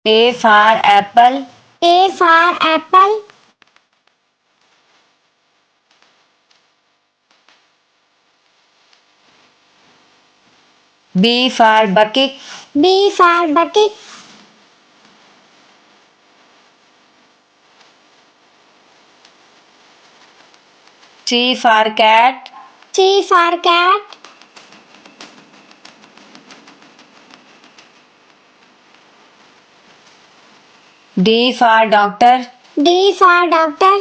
A for apple. A for apple. B for bucket. B for bucket. C for cat. C for cat. D for doctor. D for doctor.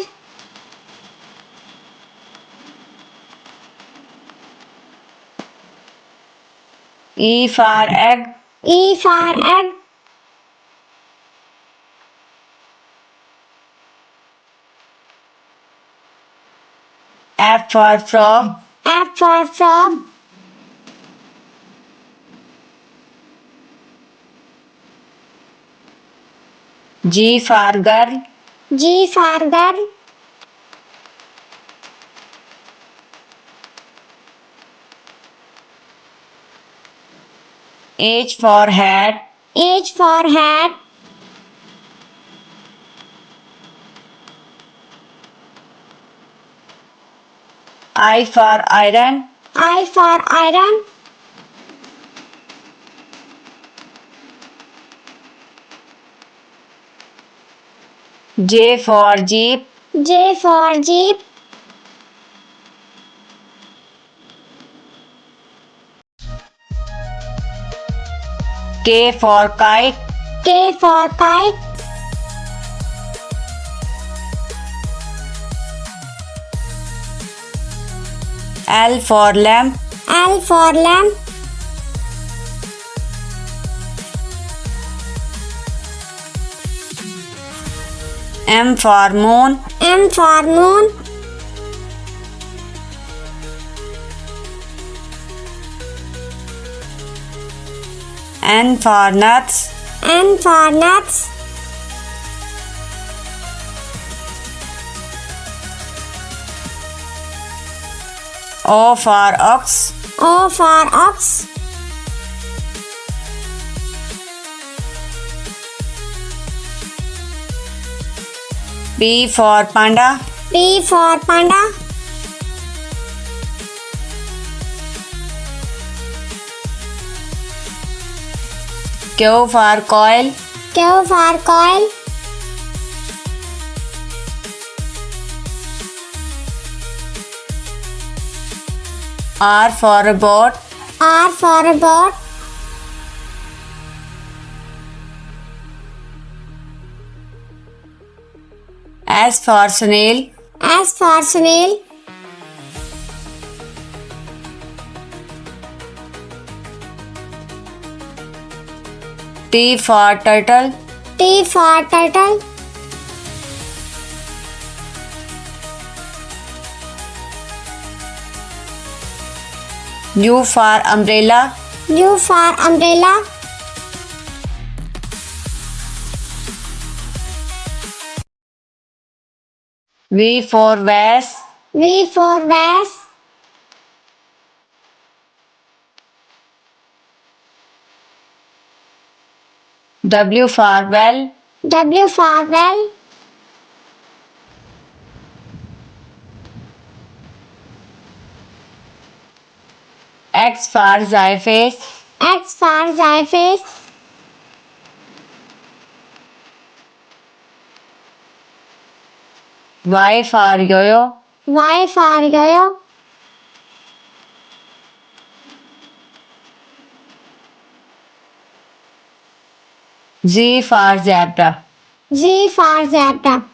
E for egg. E for egg. F for frog. F for frog. G for girl. G for girl. H for hat. H for hat. I for iron. I for iron. J for jeep. J for jeep. K for kite. K for kite. L for lamp. L for lamp. M for moon. M for moon. N for nuts. N for nuts. O for ox. O for ox. P for panda. P for panda. Q for coil. Q for coil. R for robot. R for robot. S for snail. S for snail. T for turtle. T for turtle. U for umbrella. U for umbrella. V for vase. V for vase. W for well. W for well. X for xyphase. X for xyphase. Y for yo-yo. Y for yo-yo. Z for zebra. Z for zebra.